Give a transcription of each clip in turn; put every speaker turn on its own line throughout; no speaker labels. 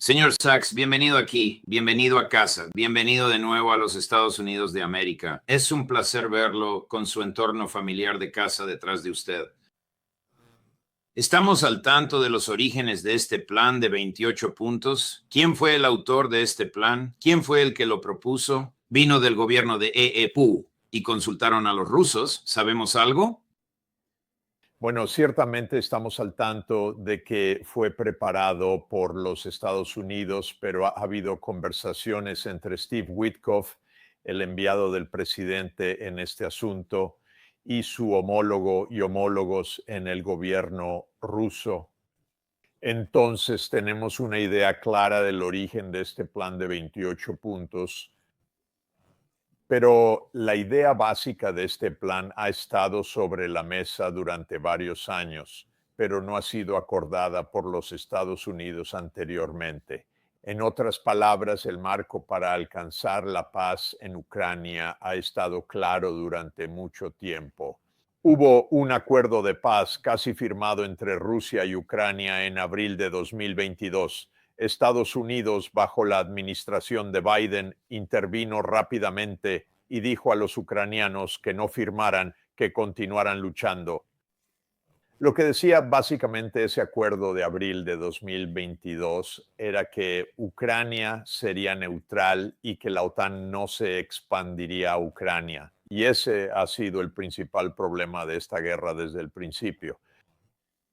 Señor Sachs, bienvenido aquí, bienvenido a casa, bienvenido de nuevo a los Estados Unidos de América. Es un placer verlo con su entorno familiar de casa detrás de usted. Estamos al tanto de los orígenes de este plan de 28 puntos. ¿Quién fue el autor de este plan? ¿Quién fue el que lo propuso? ¿Vino del gobierno de EEPU y consultaron a los rusos? ¿Sabemos algo?
Bueno, ciertamente estamos al tanto de que fue preparado por los Estados Unidos, pero ha habido conversaciones entre Steve Witkoff, el enviado del presidente en este asunto, y su homólogo y homólogos en el gobierno ruso. Entonces tenemos una idea clara del origen de este plan de 28 puntos. Pero la idea básica de este plan ha estado sobre la mesa durante varios años, pero no ha sido acordada por los Estados Unidos anteriormente. En otras palabras, el marco para alcanzar la paz en Ucrania ha estado claro durante mucho tiempo. Hubo un acuerdo de paz casi firmado entre Rusia y Ucrania en abril de 2022. Estados Unidos, bajo la administración de Biden, intervino rápidamente y dijo a los ucranianos que no firmaran, que continuaran luchando. Lo que decía básicamente ese acuerdo de abril de 2022 era que Ucrania sería neutral y que la OTAN no se expandiría a Ucrania. Y ese ha sido el principal problema de esta guerra desde el principio.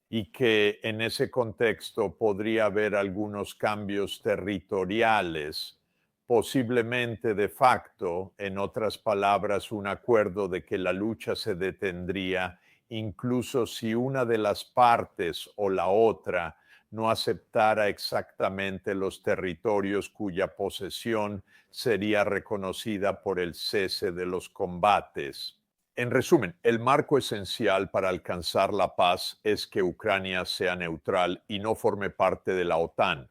Y que en ese contexto podría haber algunos cambios territoriales, posiblemente de facto, en otras palabras, un acuerdo de que la lucha se detendría incluso si una de las partes o la otra no aceptara exactamente los territorios cuya posesión sería reconocida por el cese de los combates. En resumen, el marco esencial para alcanzar la paz es que Ucrania sea neutral y no forme parte de la OTAN.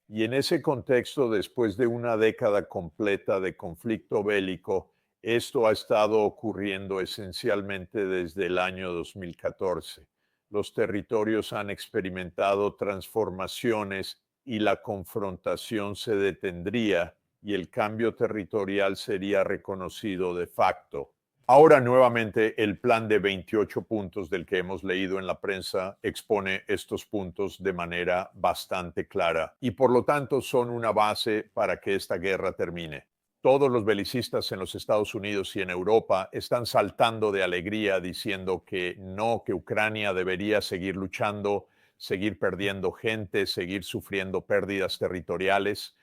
Y en ese contexto, después de una década completa de conflicto bélico, esto ha estado ocurriendo esencialmente desde el año 2014. Los territorios han experimentado transformaciones y la confrontación se detendría y el cambio territorial sería reconocido de facto. Ahora nuevamente el plan de 28 puntos del que hemos leído en la prensa expone estos puntos de manera bastante clara y por lo tanto son una base para que esta guerra termine. Todos los belicistas en los Estados Unidos y en Europa están saltando de alegría diciendo que no, que Ucrania debería seguir luchando, seguir perdiendo gente, seguir sufriendo pérdidas territoriales.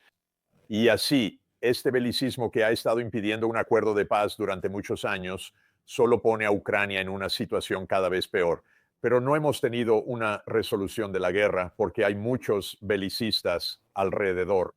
Y así, este belicismo que ha estado impidiendo un acuerdo de paz durante muchos años solo pone a Ucrania en una situación cada vez peor. Pero no hemos tenido una resolución de la guerra porque hay muchos belicistas alrededor.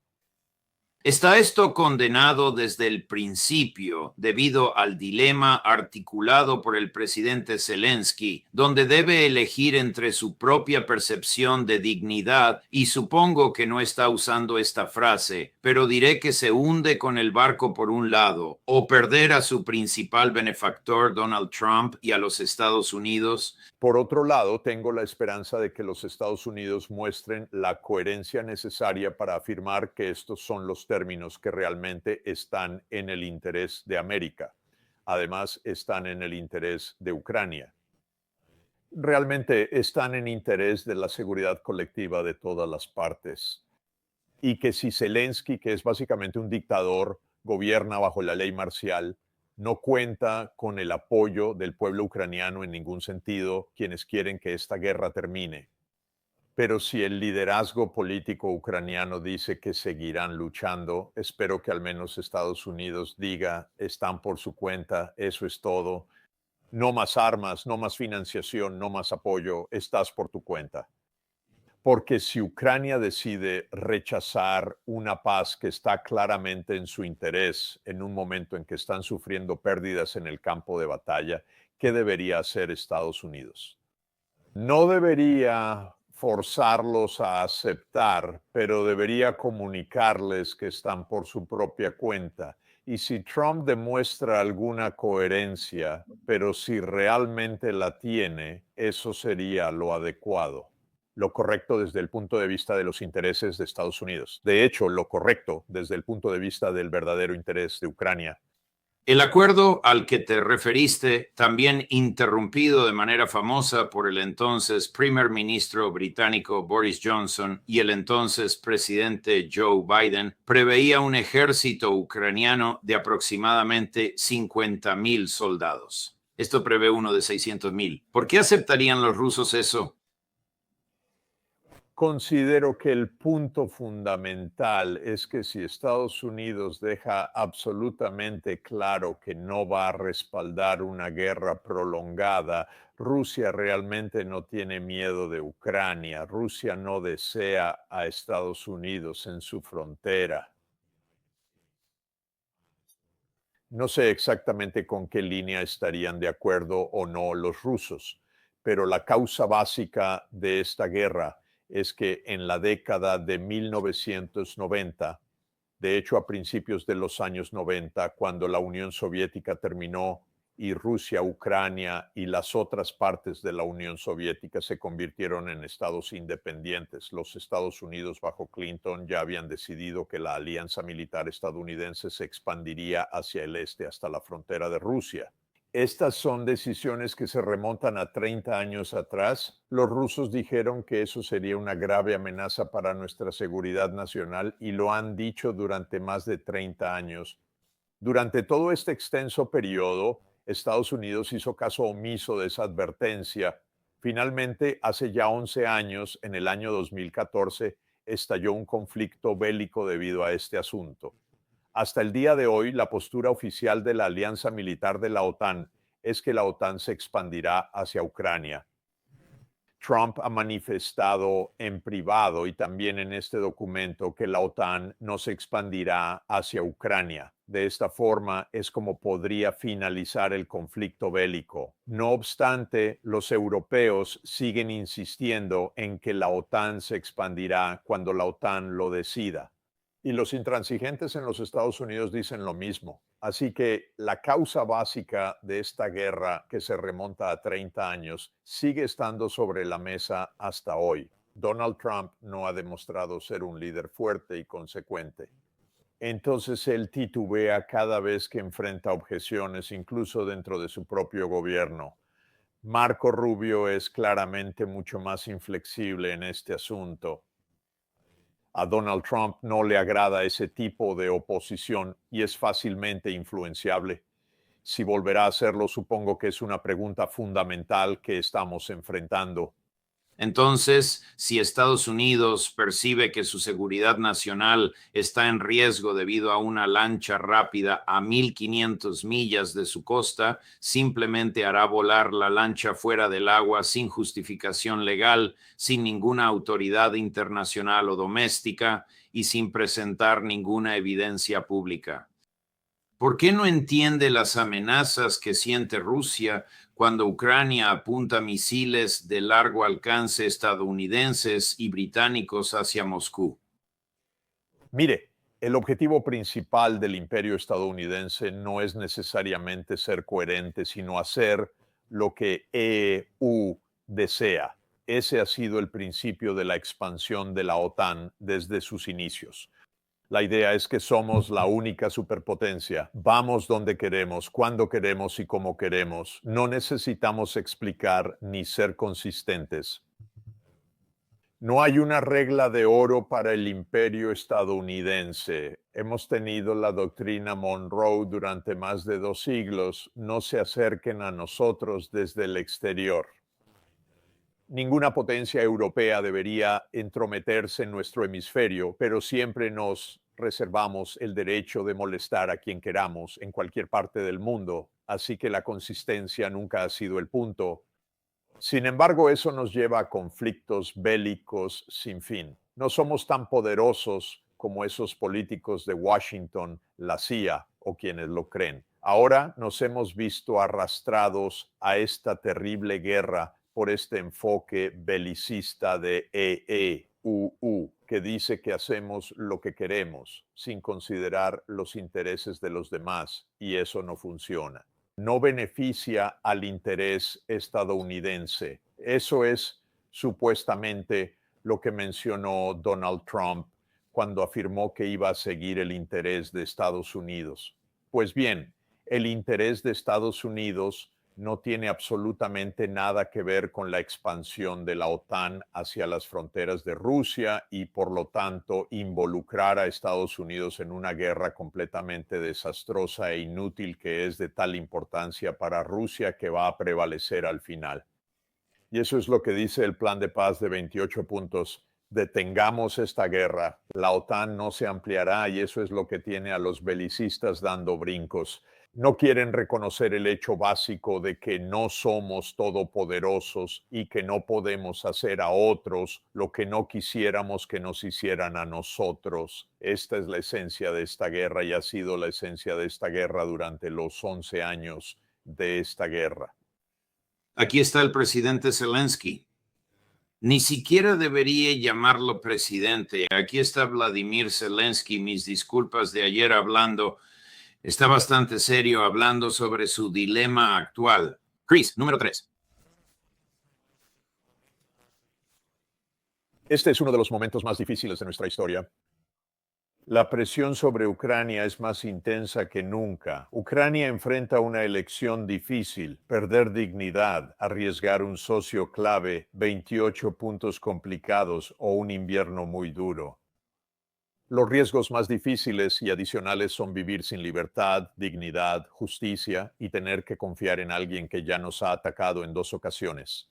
Está esto condenado desde el principio debido al dilema articulado por el presidente Zelensky, donde debe elegir entre su propia percepción de dignidad, y supongo que no está usando esta frase, pero diré que se hunde con el barco por un lado, o perder a su principal benefactor Donald Trump y a los Estados Unidos.
Por otro lado, tengo la esperanza de que los Estados Unidos muestren la coherencia necesaria para afirmar que estos son los términos que realmente están en el interés de América. Además, están en el interés de Ucrania. Realmente están en interés de la seguridad colectiva de todas las partes. Y que si Zelensky, que es básicamente un dictador, gobierna bajo la ley marcial, no cuenta con el apoyo del pueblo ucraniano en ningún sentido, quienes quieren que esta guerra termine. Pero si el liderazgo político ucraniano dice que seguirán luchando, espero que al menos Estados Unidos diga, están por su cuenta, eso es todo. No más armas, no más financiación, no más apoyo, estás por tu cuenta. Porque si Ucrania decide rechazar una paz que está claramente en su interés en un momento en que están sufriendo pérdidas en el campo de batalla, ¿qué debería hacer Estados Unidos? No debería forzarlos a aceptar, pero debería comunicarles que están por su propia cuenta. Y si Trump demuestra alguna coherencia, pero si realmente la tiene, eso sería lo adecuado. lo correcto desde el punto de vista de los intereses de Estados Unidos. De hecho, lo correcto desde el punto de vista del verdadero interés de Ucrania.
El acuerdo al que te referiste, también interrumpido de manera famosa por el entonces primer ministro británico Boris Johnson y el entonces presidente Joe Biden, preveía un ejército ucraniano de aproximadamente 50,000 soldados. Esto prevé uno de 600,000. ¿Por qué aceptarían los rusos eso?
Considero que el punto fundamental es que si Estados Unidos deja absolutamente claro que no va a respaldar una guerra prolongada, Rusia realmente no tiene miedo de Ucrania. Rusia no desea a Estados Unidos en su frontera. No sé exactamente con qué línea estarían de acuerdo o no los rusos, pero la causa básica de esta guerra es que en la década de 1990, de hecho a principios de los años 90, cuando la Unión Soviética terminó y Rusia, Ucrania y las otras partes de la Unión Soviética se convirtieron en estados independientes. Los Estados Unidos bajo Clinton ya habían decidido que la alianza militar estadounidense se expandiría hacia el este hasta la frontera de Rusia. Estas son decisiones que se remontan a 30 años atrás. Los rusos dijeron que eso sería una grave amenaza para nuestra seguridad nacional y lo han dicho durante más de 30 años. Durante todo este extenso periodo, Estados Unidos hizo caso omiso de esa advertencia. Finalmente, hace ya 11 años, en el año 2014, estalló un conflicto bélico debido a este asunto. Hasta el día de hoy, la postura oficial de la alianza militar de la OTAN es que la OTAN se expandirá hacia Ucrania. Trump ha manifestado en privado y también en este documento que la OTAN no se expandirá hacia Ucrania. De esta forma es como podría finalizar el conflicto bélico. No obstante, los europeos siguen insistiendo en que la OTAN se expandirá cuando la OTAN lo decida. Y los intransigentes en los Estados Unidos dicen lo mismo. Así que la causa básica de esta guerra, que se remonta a 30 años, sigue estando sobre la mesa hasta hoy. Donald Trump no ha demostrado ser un líder fuerte y consecuente. Entonces él titubea cada vez que enfrenta objeciones, incluso dentro de su propio gobierno. Marco Rubio es claramente mucho más inflexible en este asunto. A Donald Trump no le agrada ese tipo de oposición y es fácilmente influenciable. Si volverá a hacerlo, supongo que es una pregunta fundamental que estamos enfrentando.
Entonces, si Estados Unidos percibe que su seguridad nacional está en riesgo debido a una lancha rápida a 1,500 millas de su costa, simplemente hará volar la lancha fuera del agua sin justificación legal, sin ninguna autoridad internacional o doméstica y sin presentar ninguna evidencia pública. ¿Por qué no entiende las amenazas que siente Rusia cuando Ucrania apunta misiles de largo alcance estadounidenses y británicos hacia Moscú?
Mire, el objetivo principal del imperio estadounidense no es necesariamente ser coherente, sino hacer lo que EU desea. Ese ha sido el principio de la expansión de la OTAN desde sus inicios. La idea es que somos la única superpotencia. Vamos donde queremos, cuando queremos y como queremos. No necesitamos explicar ni ser consistentes. No hay una regla de oro para el imperio estadounidense. Hemos tenido la doctrina Monroe durante más de 2 siglos. No se acerquen a nosotros desde el exterior. Ninguna potencia europea debería entrometerse en nuestro hemisferio, pero siempre nos reservamos el derecho de molestar a quien queramos en cualquier parte del mundo, así que la consistencia nunca ha sido el punto. Sin embargo, eso nos lleva a conflictos bélicos sin fin. No somos tan poderosos como esos políticos de Washington, la CIA o quienes lo creen. Ahora nos hemos visto arrastrados a esta terrible guerra por este enfoque belicista de EEUU, que dice que hacemos lo que queremos sin considerar los intereses de los demás, y eso no funciona. No beneficia al interés estadounidense. Eso es supuestamente lo que mencionó Donald Trump cuando afirmó que iba a seguir el interés de Estados Unidos. Pues bien, el interés de Estados Unidos no tiene absolutamente nada que ver con la expansión de la OTAN hacia las fronteras de Rusia y, por lo tanto, involucrar a Estados Unidos en una guerra completamente desastrosa e inútil que es de tal importancia para Rusia que va a prevalecer al final. Y eso es lo que dice el plan de paz de 28 puntos. Detengamos esta guerra, la OTAN no se ampliará y eso es lo que tiene a los belicistas dando brincos. No quieren reconocer el hecho básico de que no somos todopoderosos y que no podemos hacer a otros lo que no quisiéramos que nos hicieran a nosotros. Esta es la esencia de esta guerra y ha sido la esencia de esta guerra durante los 11 años de esta guerra.
Aquí está el presidente Zelensky. Ni siquiera debería llamarlo presidente. Aquí está Vladimir Zelensky. Mis disculpas de ayer hablando. Está bastante serio hablando sobre su dilema actual. Chris, número 3.
Este es uno de los momentos más difíciles de nuestra historia. La presión sobre Ucrania es más intensa que nunca. Ucrania enfrenta una elección difícil, perder dignidad, arriesgar un socio clave, 28 puntos complicados o un invierno muy duro. Los riesgos más difíciles y adicionales son vivir sin libertad, dignidad, justicia y tener que confiar en alguien que ya nos ha atacado en 2 ocasiones.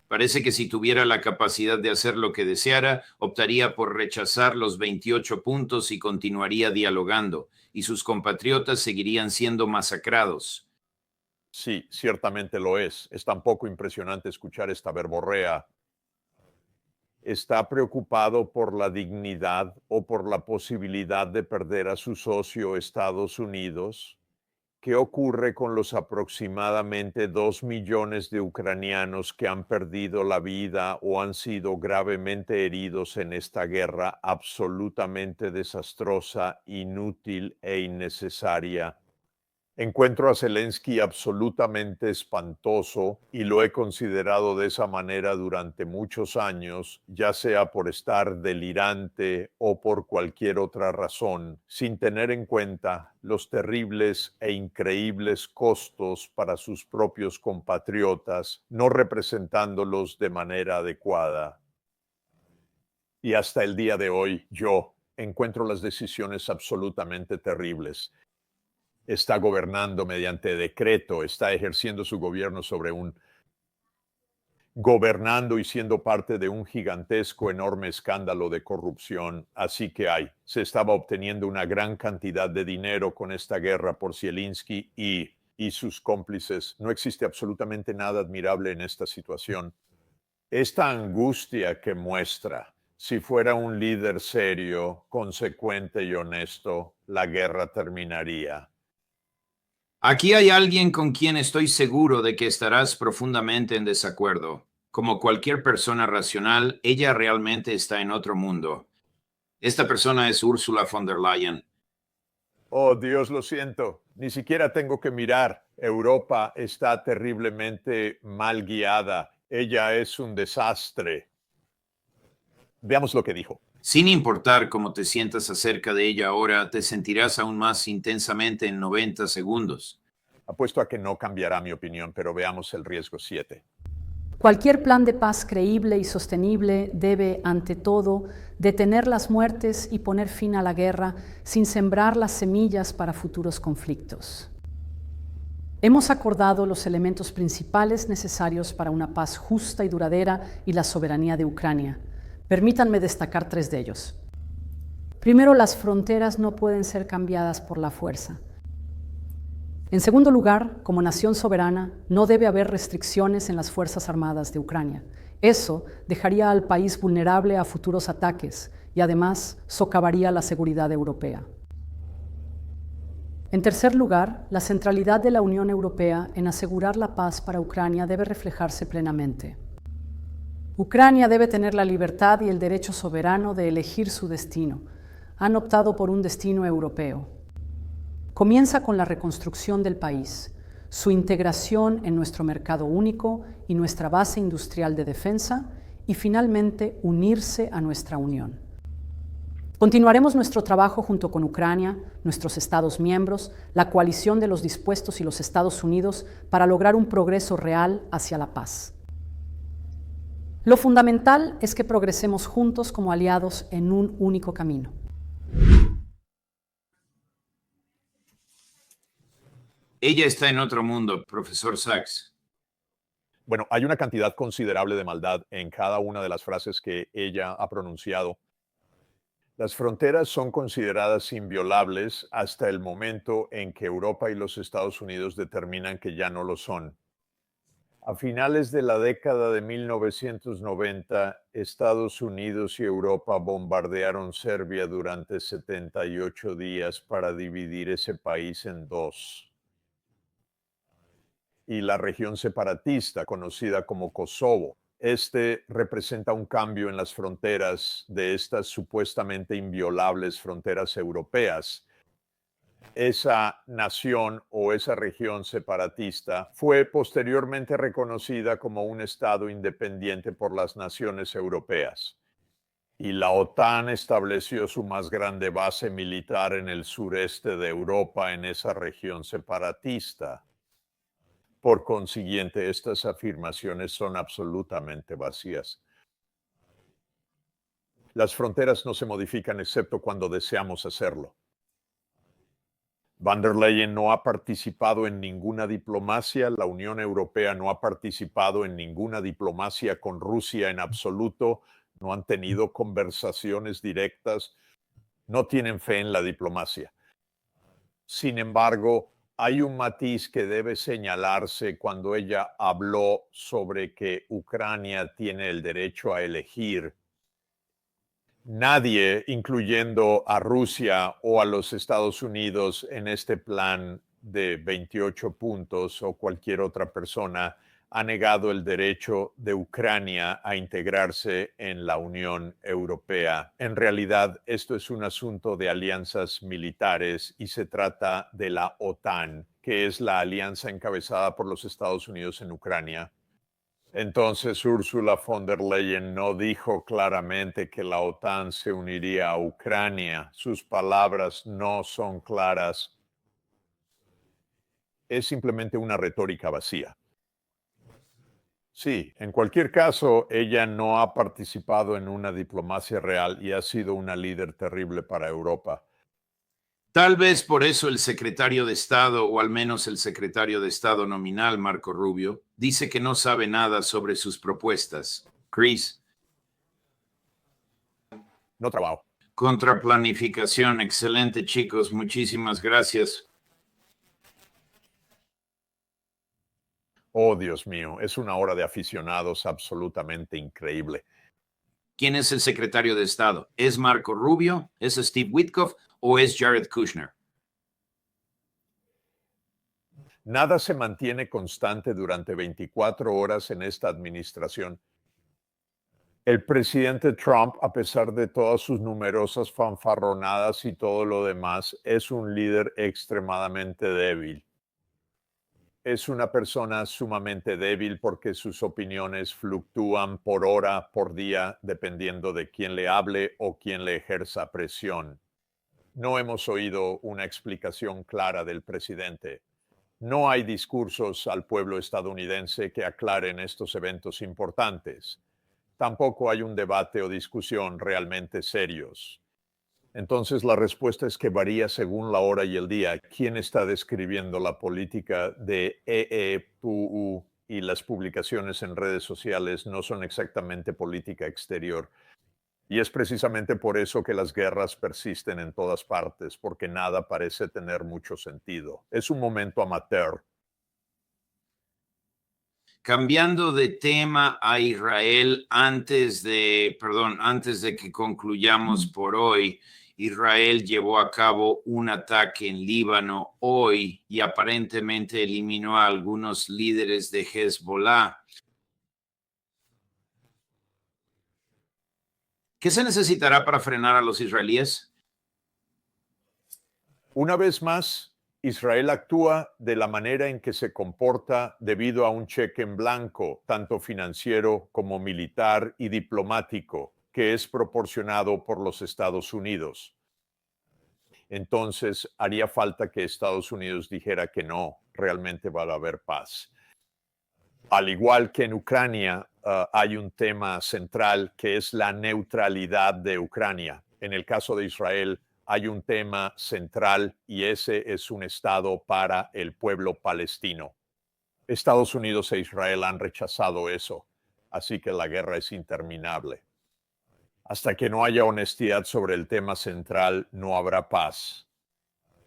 Parece que si tuviera la capacidad de hacer lo que deseara, optaría por rechazar los 28 puntos y continuaría dialogando, y sus compatriotas seguirían siendo masacrados.
Sí, ciertamente lo es. Es tan poco impresionante escuchar esta verborrea. ¿Está preocupado por la dignidad o por la posibilidad de perder a su socio Estados Unidos? ¿Qué ocurre con los aproximadamente 2 millones de ucranianos que han perdido la vida o han sido gravemente heridos en esta guerra absolutamente desastrosa, inútil e innecesaria? Encuentro a Zelensky absolutamente espantoso y lo he considerado de esa manera durante muchos años, ya sea por estar delirante o por cualquier otra razón, sin tener en cuenta los terribles e increíbles costos para sus propios compatriotas, no representándolos de manera adecuada. Y hasta el día de hoy, yo encuentro las decisiones absolutamente terribles. Está gobernando mediante decreto, está ejerciendo su gobierno gobernando y siendo parte de un gigantesco, enorme escándalo de corrupción. Así que se estaba obteniendo una gran cantidad de dinero con esta guerra por Zelensky y sus cómplices. No existe absolutamente nada admirable en esta situación. Esta angustia que muestra, si fuera un líder serio, consecuente y honesto, la guerra terminaría.
Aquí hay alguien con quien estoy seguro de que estarás profundamente en desacuerdo. Como cualquier persona racional, ella realmente está en otro mundo. Esta persona es Ursula von der Leyen.
Oh, Dios, lo siento. Ni siquiera tengo que mirar. Europa está terriblemente mal guiada. Ella es un desastre. Veamos lo que dijo.
Sin importar cómo te sientas acerca de ella ahora, te sentirás aún más intensamente en 90 segundos.
Apuesto a que no cambiará mi opinión, pero veamos el riesgo 7.
Cualquier plan de paz creíble y sostenible debe, ante todo, detener las muertes y poner fin a la guerra sin sembrar las semillas para futuros conflictos. Hemos acordado los elementos principales necesarios para una paz justa y duradera y la soberanía de Ucrania. Permítanme destacar 3 de ellos. Primero, las fronteras no pueden ser cambiadas por la fuerza. En segundo lugar, como nación soberana, no debe haber restricciones en las Fuerzas Armadas de Ucrania. Eso dejaría al país vulnerable a futuros ataques y además socavaría la seguridad europea. En tercer lugar, la centralidad de la Unión Europea en asegurar la paz para Ucrania debe reflejarse plenamente. Ucrania debe tener la libertad y el derecho soberano de elegir su destino. Han optado por un destino europeo. Comienza con la reconstrucción del país. su integración en nuestro mercado único y nuestra base industrial de defensa, y finalmente unirse a nuestra Unión. Continuaremos nuestro trabajo junto con Ucrania, nuestros Estados miembros, la coalición de los dispuestos y los Estados Unidos para lograr un progreso real hacia la paz. Lo fundamental es que progresemos juntos como aliados en un único camino.
Ella está en otro mundo, profesor Sachs.
Bueno, hay una cantidad considerable de maldad en cada una de las frases que ella ha pronunciado. Las fronteras son consideradas inviolables hasta el momento en que Europa y los Estados Unidos determinan que ya no lo son. A finales de la década de 1990, Estados Unidos y Europa bombardearon Serbia durante 78 días para dividir ese país en dos. Y la región separatista, conocida como Kosovo. Este representa un cambio en las fronteras de estas supuestamente inviolables fronteras europeas. Esa nación o esa región separatista fue posteriormente reconocida como un estado independiente por las naciones europeas. Y la OTAN estableció su más grande base militar en el sureste de Europa, en esa región separatista. Por consiguiente, estas afirmaciones son absolutamente vacías. Las fronteras no se modifican excepto cuando deseamos hacerlo. Van der Leyen no ha participado en ninguna diplomacia, la Unión Europea no ha participado en ninguna diplomacia con Rusia en absoluto, no han tenido conversaciones directas, no tienen fe en la diplomacia. Sin embargo, hay un matiz que debe señalarse cuando ella habló sobre que Ucrania tiene el derecho a elegir. Nadie, incluyendo a Rusia o a los Estados Unidos en este plan de 28 puntos o cualquier otra persona, ha negado el derecho de Ucrania a integrarse en la Unión Europea. En realidad, esto es un asunto de alianzas militares y se trata de la OTAN, que es la alianza encabezada por los Estados Unidos en Ucrania. Entonces, Ursula von der Leyen no dijo claramente que la OTAN se uniría a Ucrania. Sus palabras no son claras. Es simplemente una retórica vacía. Sí, en cualquier caso, ella no ha participado en una diplomacia real y ha sido una líder terrible para Europa.
Tal vez por eso el secretario de Estado, o al menos el secretario de Estado nominal, Marco Rubio, dice que no sabe nada sobre sus propuestas. Chris.
No trabajo.
Contraplanificación. Excelente, chicos. Muchísimas gracias.
Oh, Dios mío, es una hora de aficionados absolutamente increíble.
¿Quién es el secretario de Estado? ¿Es Marco Rubio? ¿Es Steve Witkoff? ¿O es Jared Kushner?
Nada se mantiene constante durante 24 horas en esta administración. El presidente Trump, a pesar de todas sus numerosas fanfarronadas y todo lo demás, es un líder extremadamente débil. Es una persona sumamente débil porque sus opiniones fluctúan por hora, por día, dependiendo de quién le hable o quién le ejerza presión. No hemos oído una explicación clara del presidente. No hay discursos al pueblo estadounidense que aclaren estos eventos importantes. Tampoco hay un debate o discusión realmente serios. Entonces la respuesta es que varía según la hora y el día. ¿Quién está describiendo la política de EEPU? Y las publicaciones en redes sociales no son exactamente política exterior. Y es precisamente por eso que las guerras persisten en todas partes, porque nada parece tener mucho sentido. Es un momento amateur.
Cambiando de tema a Israel, antes de que concluyamos por hoy, Israel llevó a cabo un ataque en Líbano hoy y aparentemente eliminó a algunos líderes de Hezbollah. ¿Qué se necesitará para frenar a los israelíes?
Una vez más, Israel actúa de la manera en que se comporta debido a un cheque en blanco, tanto financiero como militar y diplomático, que es proporcionado por los Estados Unidos. Entonces, haría falta que Estados Unidos dijera que no, realmente va a haber paz. Al igual que en Ucrania, hay un tema central que es la neutralidad de Ucrania. En el caso de Israel, hay un tema central y ese es un estado para el pueblo palestino. Estados Unidos e Israel han rechazado eso, así que la guerra es interminable. Hasta que no haya honestidad sobre el tema central, no habrá paz.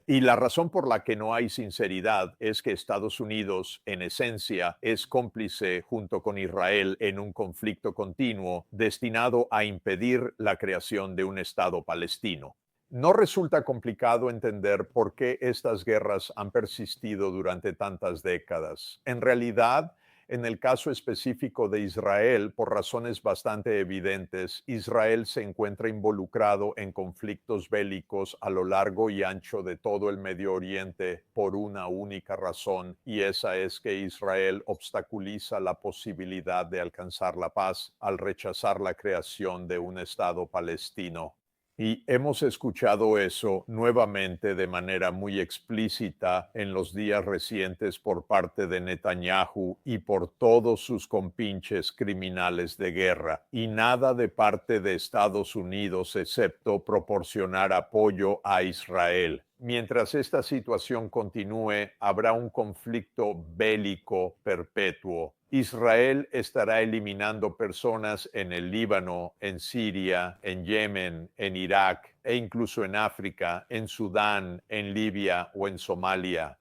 Y la razón por la que no hay sinceridad es que Estados Unidos, en esencia, es cómplice junto con Israel en un conflicto continuo destinado a impedir la creación de un Estado palestino. No resulta complicado entender por qué estas guerras han persistido durante tantas décadas. En realidad, en el caso específico de Israel, por razones bastante evidentes, Israel se encuentra involucrado en conflictos bélicos a lo largo y ancho de todo el Medio Oriente por una única razón, y esa es que Israel obstaculiza la posibilidad de alcanzar la paz al rechazar la creación de un Estado palestino. Y hemos escuchado eso nuevamente de manera muy explícita en los días recientes por parte de Netanyahu y por todos sus compinches criminales de guerra. Y nada de parte de Estados Unidos excepto proporcionar apoyo a Israel. Mientras esta situación continúe, habrá un conflicto bélico perpetuo. Israel estará eliminando personas en el Líbano, en Siria, en Yemen, en Irak e incluso en África, en Sudán, en Libia o en Somalia.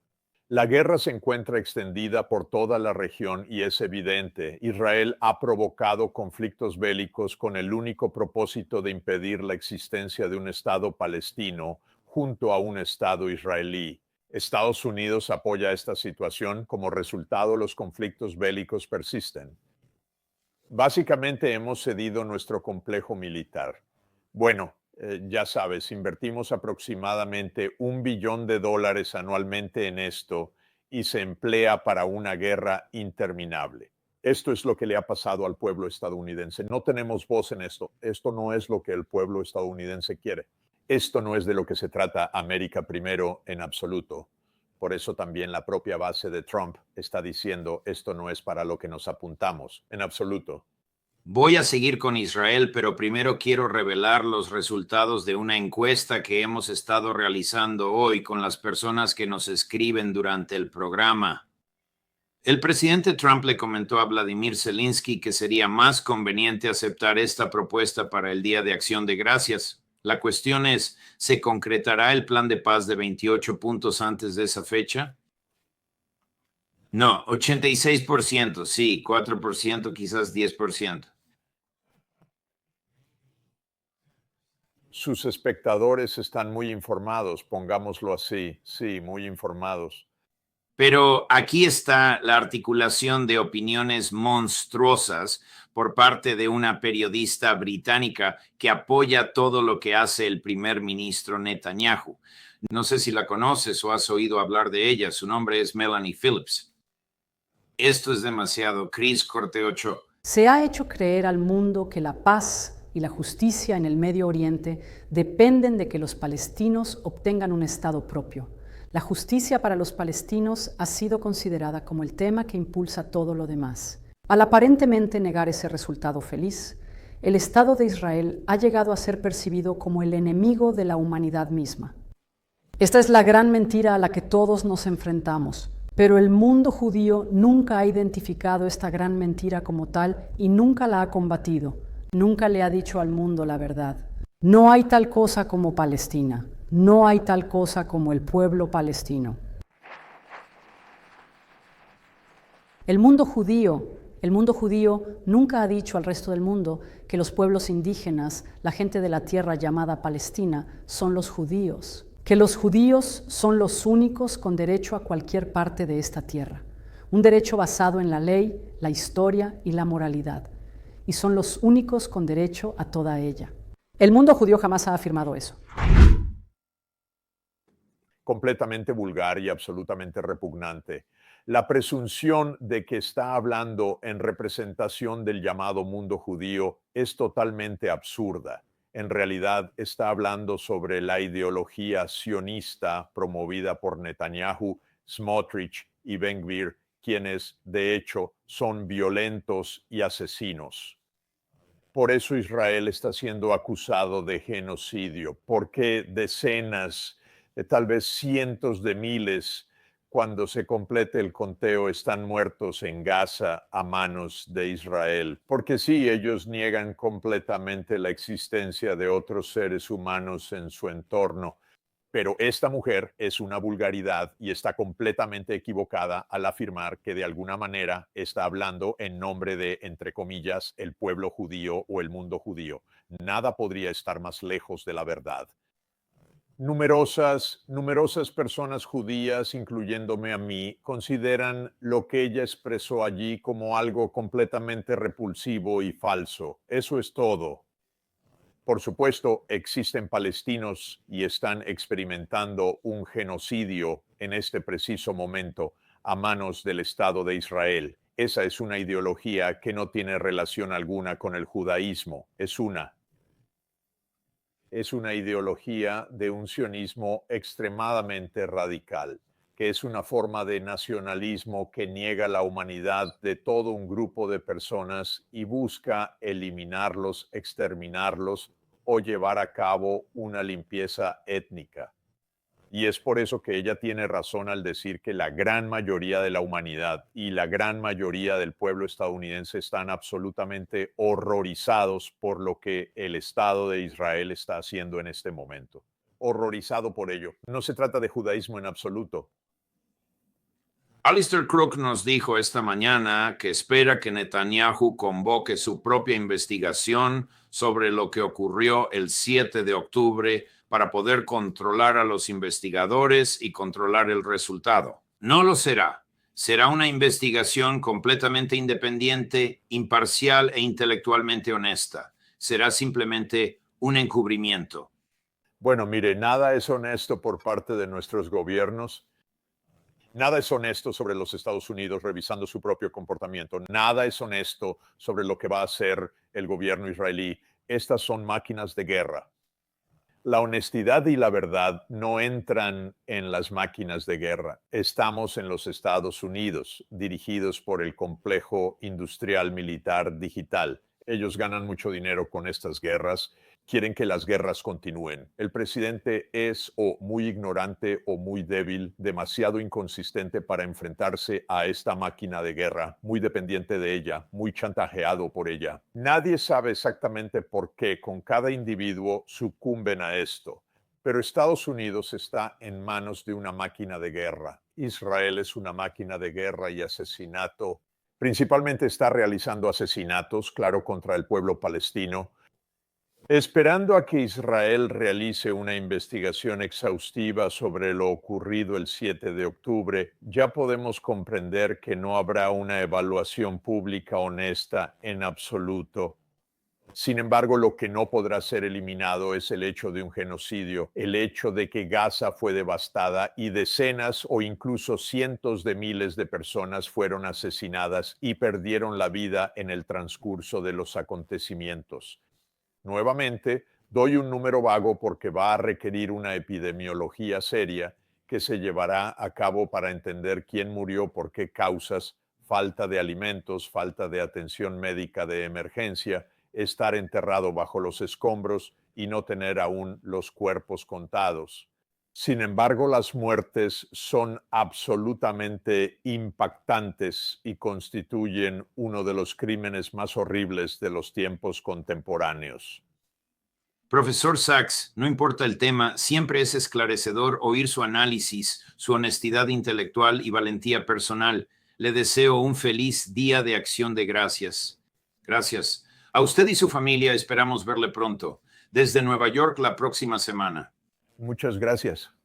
La guerra se encuentra extendida por toda la región y es evidente. Israel ha provocado conflictos bélicos con el único propósito de impedir la existencia de un Estado palestino junto a un Estado israelí. Estados Unidos apoya esta situación. Como resultado, los conflictos bélicos persisten. Básicamente hemos cedido nuestro complejo militar. Bueno, ya sabes, invertimos aproximadamente $1 billón anualmente en esto y se emplea para una guerra interminable. Esto es lo que le ha pasado al pueblo estadounidense. No tenemos voz en esto. Esto no es lo que el pueblo estadounidense quiere. Esto no es de lo que se trata América primero en absoluto. Por eso también la propia base de Trump está diciendo esto no es para lo que nos apuntamos en absoluto.
Voy a seguir con Israel, pero primero quiero revelar los resultados de una encuesta que hemos estado realizando hoy con las personas que nos escriben durante el programa. El presidente Trump le comentó a Vladimir Zelensky que sería más conveniente aceptar esta propuesta para el Día de Acción de Gracias. La cuestión es, ¿se concretará el plan de paz de 28 puntos antes de esa fecha? No, 86%, sí, 4%, quizás 10%.
Sus espectadores están muy informados, pongámoslo así, sí, muy informados.
Pero aquí está la articulación de opiniones monstruosas por parte de una periodista británica que apoya todo lo que hace el primer ministro Netanyahu. No sé si la conoces o has oído hablar de ella. Su nombre es Melanie Phillips. Esto es demasiado. Chris, corte 8.
Se ha hecho creer al mundo que la paz y la justicia en el Medio Oriente dependen de que los palestinos obtengan un Estado propio. La justicia para los palestinos ha sido considerada como el tema que impulsa todo lo demás. Al aparentemente negar ese resultado feliz, el Estado de Israel ha llegado a ser percibido como el enemigo de la humanidad misma. Esta es la gran mentira a la que todos nos enfrentamos, pero el mundo judío nunca ha identificado esta gran mentira como tal y nunca la ha combatido, nunca le ha dicho al mundo la verdad. No hay tal cosa como Palestina. No hay tal cosa como el pueblo palestino. El mundo judío nunca ha dicho al resto del mundo que los pueblos indígenas, la gente de la tierra llamada Palestina, son los judíos, que los judíos son los únicos con derecho a cualquier parte de esta tierra, un derecho basado en la ley, la historia y la moralidad, y son los únicos con derecho a toda ella. El mundo judío jamás ha afirmado eso.
completamente vulgar y absolutamente repugnante. La presunción de que está hablando en representación del llamado mundo judío es totalmente absurda. En realidad está hablando sobre la ideología sionista promovida por Netanyahu, Smotrich y Ben Gvir, quienes, de hecho, son violentos y asesinos. Por eso Israel está siendo acusado de genocidio, porque decenas, tal vez cientos de miles, cuando se complete el conteo, están muertos en Gaza a manos de Israel. Porque sí, ellos niegan completamente la existencia de otros seres humanos en su entorno. Pero esta mujer es una vulgaridad y está completamente equivocada al afirmar que de alguna manera está hablando en nombre de, entre comillas, el pueblo judío o el mundo judío. Nada podría estar más lejos de la verdad. Numerosas personas judías, incluyéndome a mí, consideran lo que ella expresó allí como algo completamente repulsivo y falso. Eso es todo. Por supuesto, existen palestinos y están experimentando un genocidio en este preciso momento a manos del Estado de Israel. Esa es una ideología que no tiene relación alguna con el judaísmo. Es una ideología de un sionismo extremadamente radical, que es una forma de nacionalismo que niega la humanidad de todo un grupo de personas y busca eliminarlos, exterminarlos o llevar a cabo una limpieza étnica. Y es por eso que ella tiene razón al decir que la gran mayoría de la humanidad y la gran mayoría del pueblo estadounidense están absolutamente horrorizados por lo que el Estado de Israel está haciendo en este momento. Horrorizado por ello. No se trata de judaísmo en absoluto.
Alistair Crook nos dijo esta mañana que espera que Netanyahu convoque su propia investigación sobre lo que ocurrió el 7 de octubre para poder controlar a los investigadores y controlar el resultado. No lo será. Será una investigación completamente independiente, imparcial e intelectualmente honesta. Será simplemente un encubrimiento.
Bueno, mire, nada es honesto por parte de nuestros gobiernos. Nada es honesto sobre los Estados Unidos revisando su propio comportamiento. Nada es honesto sobre lo que va a hacer el gobierno israelí. Estas son máquinas de guerra. La honestidad y la verdad no entran en las máquinas de guerra. Estamos en los Estados Unidos, dirigidos por el complejo industrial militar digital. Ellos ganan mucho dinero con estas guerras. Quieren que las guerras continúen. El presidente es o muy ignorante o muy débil, demasiado inconsistente para enfrentarse a esta máquina de guerra, muy dependiente de ella, muy chantajeado por ella. Nadie sabe exactamente por qué con cada individuo sucumben a esto, pero Estados Unidos está en manos de una máquina de guerra. Israel es una máquina de guerra y asesinato. Principalmente está realizando asesinatos, claro, contra el pueblo palestino, esperando a que Israel realice una investigación exhaustiva sobre lo ocurrido el 7 de octubre, ya podemos comprender que no habrá una evaluación pública honesta en absoluto. Sin embargo, lo que no podrá ser eliminado es el hecho de un genocidio, el hecho de que Gaza fue devastada y decenas o incluso cientos de miles de personas fueron asesinadas y perdieron la vida en el transcurso de los acontecimientos. Nuevamente, doy un número vago porque va a requerir una epidemiología seria que se llevará a cabo para entender quién murió, por qué causas, falta de alimentos, falta de atención médica de emergencia, estar enterrado bajo los escombros y no tener aún los cuerpos contados. Sin embargo, las muertes son absolutamente impactantes y constituyen uno de los crímenes más horribles de los tiempos contemporáneos.
Profesor Sachs, no importa el tema, siempre es esclarecedor oír su análisis, su honestidad intelectual y valentía personal. Le deseo un feliz Día de Acción de Gracias. Gracias. A usted y su familia esperamos verle pronto. Desde Nueva York la próxima semana.
Muchas gracias.